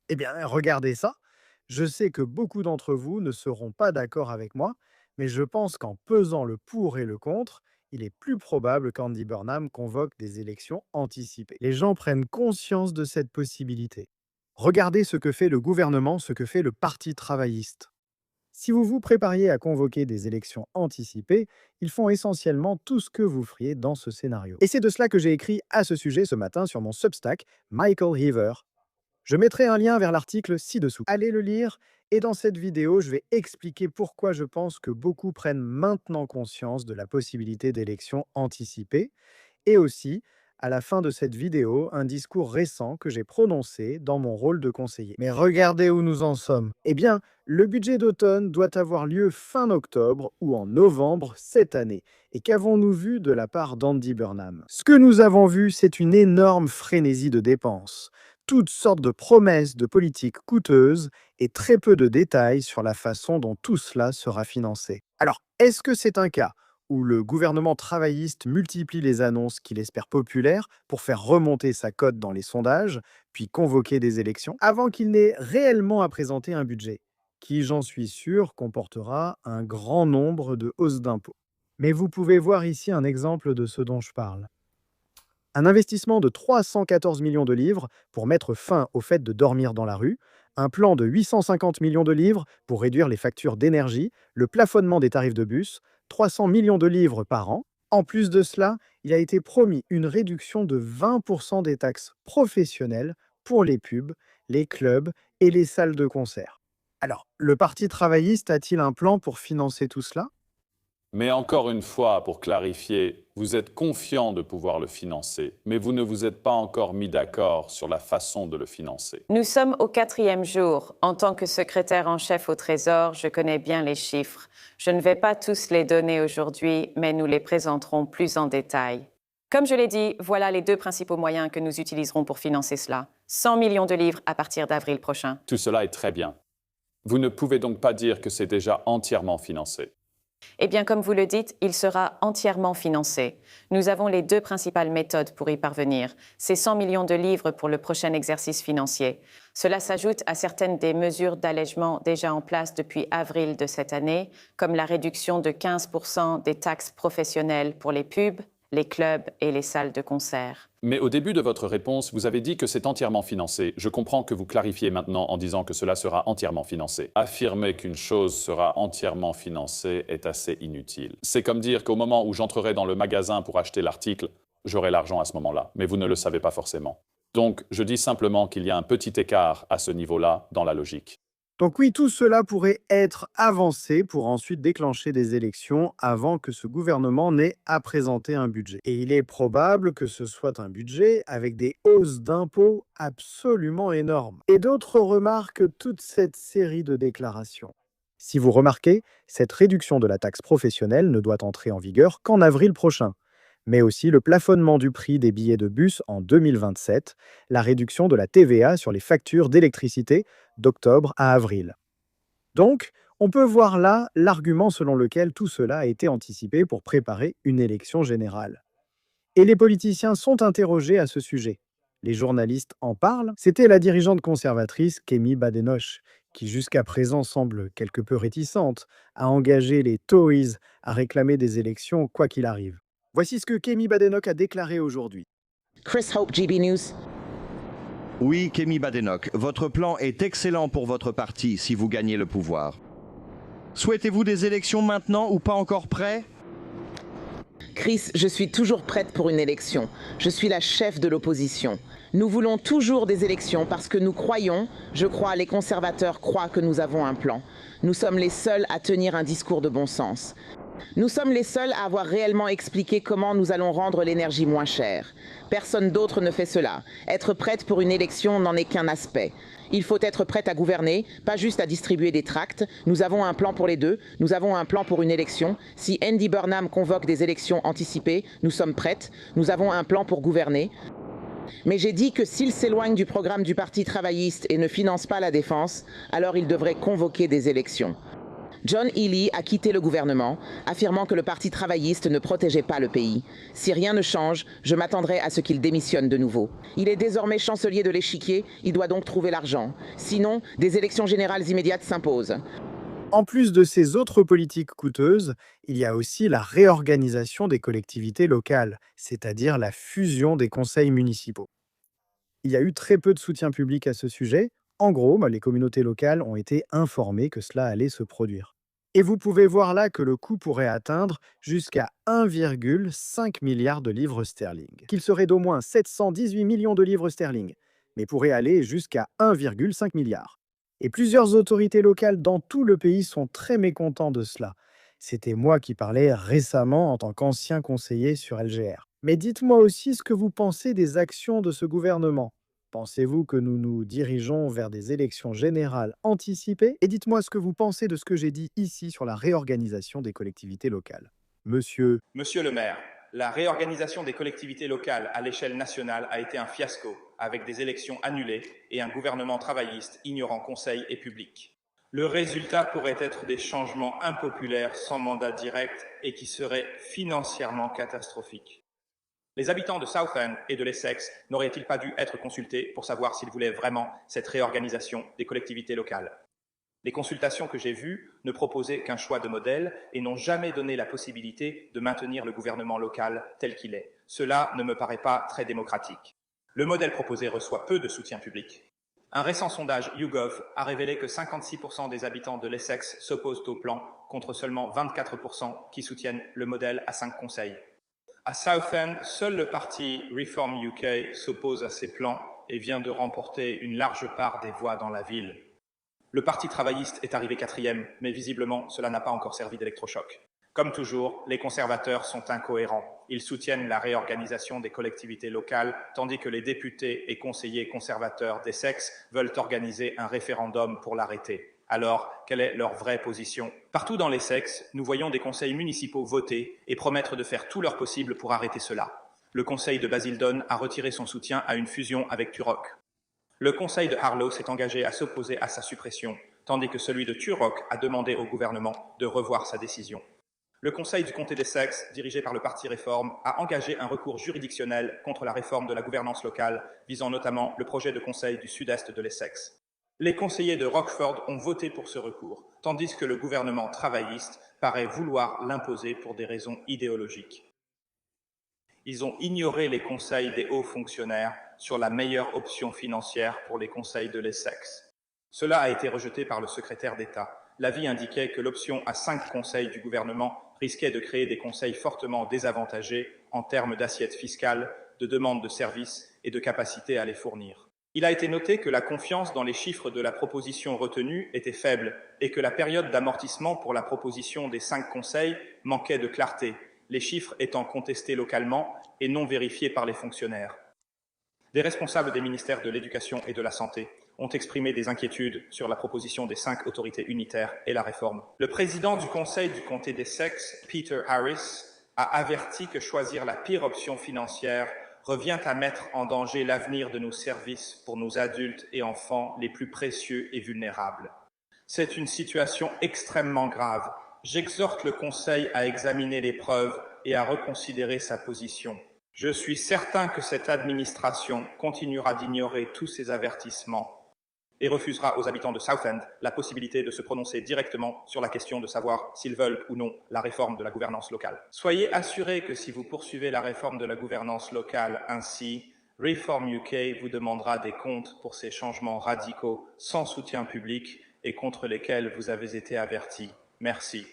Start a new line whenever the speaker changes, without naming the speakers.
Eh bien, regardez ça. Je sais que beaucoup d'entre vous ne seront pas d'accord avec moi, mais je pense qu'en pesant le pour et le contre, il est plus probable qu'Andy Burnham convoque des élections anticipées. Les gens prennent conscience de cette possibilité. Regardez ce que fait le gouvernement, ce que fait le Parti travailliste. Si vous vous prépariez à convoquer des élections anticipées, ils font essentiellement tout ce que vous feriez dans ce scénario. Et c'est de cela que j'ai écrit à ce sujet ce matin sur mon Substack, Michael Heaver. Je mettrai un lien vers l'article ci-dessous. Allez le lire, et dans cette vidéo, je vais expliquer pourquoi je pense que beaucoup prennent maintenant conscience de la possibilité d'élections anticipées, et aussi, à la fin de cette vidéo, un discours récent que j'ai prononcé dans mon rôle de conseiller. Mais regardez où nous en sommes. Eh bien, le budget d'automne doit avoir lieu fin octobre ou en novembre cette année. Et qu'avons-nous vu de la part d'Andy Burnham? Ce que nous avons vu, c'est une énorme frénésie de dépenses. Toutes sortes de promesses de politiques coûteuses et très peu de détails sur la façon dont tout cela sera financé. Alors, est-ce que c'est un cas où le gouvernement travailliste multiplie les annonces qu'il espère populaires pour faire remonter sa cote dans les sondages, puis convoquer des élections, avant qu'il n'ait réellement à présenter un budget, qui, j'en suis sûr, comportera un grand nombre de hausses d'impôts? Mais vous pouvez voir ici un exemple de ce dont je parle. Un investissement de 314 millions de livres pour mettre fin au fait de dormir dans la rue, un plan de 850 millions de livres pour réduire les factures d'énergie, le plafonnement des tarifs de bus, 300 millions de livres par an. En plus de cela, il a été promis une réduction de 20% des taxes professionnelles pour les pubs, les clubs et les salles de concert. Alors, le Parti travailliste a-t-il un plan pour financer tout cela?
Mais encore une fois, pour clarifier, vous êtes confiant de pouvoir le financer, mais vous ne vous êtes pas encore mis d'accord sur la façon de le financer.
Nous sommes au 4e jour. En tant que secrétaire en chef au Trésor, je connais bien les chiffres. Je ne vais pas tous les donner aujourd'hui, mais nous les présenterons plus en détail. Comme je l'ai dit, voilà les 2 principaux moyens que nous utiliserons pour financer cela. 100 millions de livres à partir d'avril prochain.
Tout cela est très bien. Vous ne pouvez donc pas dire que c'est déjà entièrement financé.
Eh bien, comme vous le dites, il sera entièrement financé. Nous avons les 2 principales méthodes pour y parvenir. C'est 100 millions de livres pour le prochain exercice financier. Cela s'ajoute à certaines des mesures d'allègement déjà en place depuis avril de cette année, comme la réduction de 15% des taxes professionnelles pour les pubs, les clubs et les salles de concert.
Mais au début de votre réponse, vous avez dit que c'est entièrement financé. Je comprends que vous clarifiez maintenant en disant que cela sera entièrement financé. Affirmer qu'une chose sera entièrement financée est assez inutile. C'est comme dire qu'au moment où j'entrerai dans le magasin pour acheter l'article, j'aurai l'argent à ce moment-là. Mais vous ne le savez pas forcément. Donc, je dis simplement qu'il y a un petit écart à ce niveau-là dans la logique.
Donc oui, tout cela pourrait être avancé pour ensuite déclencher des élections avant que ce gouvernement n'ait à présenter un budget. Et il est probable que ce soit un budget avec des hausses d'impôts absolument énormes. Et d'autres remarquent toute cette série de déclarations. Si vous remarquez, cette réduction de la taxe professionnelle ne doit entrer en vigueur qu'en avril prochain, mais aussi le plafonnement du prix des billets de bus en 2027, la réduction de la TVA sur les factures d'électricité d'octobre à avril. Donc, on peut voir là l'argument selon lequel tout cela a été anticipé pour préparer une élection générale. Et les politiciens sont interrogés à ce sujet. Les journalistes en parlent. C'était la dirigeante conservatrice Kemi Badenoch, qui jusqu'à présent semble quelque peu réticente à engager les Tories à réclamer des élections quoi qu'il arrive. Voici ce que Kemi Badenoch a déclaré aujourd'hui.
Chris Hope, GB News.
Oui, Kemi Badenoch, votre plan est excellent pour votre parti si vous gagnez le pouvoir. Souhaitez-vous des élections maintenant ou pas encore prêt?
Chris, je suis toujours prête pour une élection. Je suis la chef de l'opposition. Nous voulons toujours des élections parce que nous croyons, je crois, les conservateurs croient que nous avons un plan. Nous sommes les seuls à tenir un discours de bon sens. Nous sommes les seuls à avoir réellement expliqué comment nous allons rendre l'énergie moins chère. Personne d'autre ne fait cela. Être prête pour une élection n'en est qu'un aspect. Il faut être prête à gouverner, pas juste à distribuer des tracts. Nous avons un plan pour les deux. Nous avons un plan pour une élection. Si Andy Burnham convoque des élections anticipées, nous sommes prêtes. Nous avons un plan pour gouverner. Mais j'ai dit que s'il s'éloigne du programme du Parti travailliste et ne finance pas la défense, alors il devrait convoquer des élections. John Healey a quitté le gouvernement, affirmant que le Parti travailliste ne protégeait pas le pays. Si rien ne change, je m'attendrai à ce qu'il démissionne de nouveau. Il est désormais chancelier de l'échiquier, il doit donc trouver l'argent. Sinon, des élections générales immédiates s'imposent.
En plus de ces autres politiques coûteuses, il y a aussi la réorganisation des collectivités locales, c'est-à-dire la fusion des conseils municipaux. Il y a eu très peu de soutien public à ce sujet. En gros, les communautés locales ont été informées que cela allait se produire. Et vous pouvez voir là que le coût pourrait atteindre jusqu'à 1,5 milliard de livres sterling, qu'il serait d'au moins 718 millions de livres sterling, mais pourrait aller jusqu'à 1,5 milliard. Et plusieurs autorités locales dans tout le pays sont très mécontents de cela. C'était moi qui parlais récemment en tant qu'ancien conseiller sur LGR. Mais dites-moi aussi ce que vous pensez des actions de ce gouvernement. Pensez-vous que nous nous dirigeons vers des élections générales anticipées? Et dites-moi ce que vous pensez de ce que j'ai dit ici sur la réorganisation des collectivités locales. Monsieur,
Monsieur le maire, la réorganisation des collectivités locales à l'échelle nationale a été un fiasco, avec des élections annulées et un gouvernement travailliste ignorant conseil et public. Le résultat pourrait être des changements impopulaires sans mandat direct et qui seraient financièrement catastrophiques. Les habitants de Southend et de l'Essex n'auraient-ils pas dû être consultés pour savoir s'ils voulaient vraiment cette réorganisation des collectivités locales? Les consultations que j'ai vues ne proposaient qu'un choix de modèle et n'ont jamais donné la possibilité de maintenir le gouvernement local tel qu'il est. Cela ne me paraît pas très démocratique. Le modèle proposé reçoit peu de soutien public. Un récent sondage YouGov a révélé que 56% des habitants de l'Essex s'opposent au plan, contre seulement 24% qui soutiennent le modèle à 5 conseils. À Southend, seul le parti Reform UK s'oppose à ces plans et vient de remporter une large part des voix dans la ville. Le parti travailliste est arrivé 4e, mais visiblement, cela n'a pas encore servi d'électrochoc. Comme toujours, les conservateurs sont incohérents. Ils soutiennent la réorganisation des collectivités locales, tandis que les députés et conseillers conservateurs d'Essex veulent organiser un référendum pour l'arrêter. Alors, quelle est leur vraie position? Partout dans l'Essex, nous voyons des conseils municipaux voter et promettre de faire tout leur possible pour arrêter cela. Le conseil de Basildon a retiré son soutien à une fusion avec Turok. Le conseil de Harlow s'est engagé à s'opposer à sa suppression, tandis que celui de Turok a demandé au gouvernement de revoir sa décision. Le conseil du comté d'Essex, dirigé par le parti Réforme, a engagé un recours juridictionnel contre la réforme de la gouvernance locale, visant notamment le projet de conseil du sud-est de l'Essex. Les conseillers de Rockford ont voté pour ce recours, tandis que le gouvernement travailliste paraît vouloir l'imposer pour des raisons idéologiques. Ils ont ignoré les conseils des hauts fonctionnaires sur la meilleure option financière pour les conseils de l'Essex. Cela a été rejeté par le secrétaire d'État. L'avis indiquait que l'option à 5 conseils du gouvernement risquait de créer des conseils fortement désavantagés en termes d'assiette fiscale, de demande de services et de capacité à les fournir. Il a été noté que la confiance dans les chiffres de la proposition retenue était faible et que la période d'amortissement pour la proposition des 5 conseils manquait de clarté, les chiffres étant contestés localement et non vérifiés par les fonctionnaires. Des responsables des ministères de l'Éducation et de la Santé ont exprimé des inquiétudes sur la proposition des 5 autorités unitaires et la réforme. Le président du conseil du comté d'Essex, Peter Harris, a averti que choisir la pire option financière revient à mettre en danger l'avenir de nos services pour nos adultes et enfants les plus précieux et vulnérables. C'est une situation extrêmement grave. J'exhorte le Conseil à examiner les preuves et à reconsidérer sa position. Je suis certain que cette administration continuera d'ignorer tous ces avertissements et refusera aux habitants de Southend la possibilité de se prononcer directement sur la question de savoir s'ils veulent ou non la réforme de la gouvernance locale. Soyez assurés que si vous poursuivez la réforme de la gouvernance locale ainsi, Reform UK vous demandera des comptes pour ces changements radicaux sans soutien public et contre lesquels vous avez été avertis. Merci.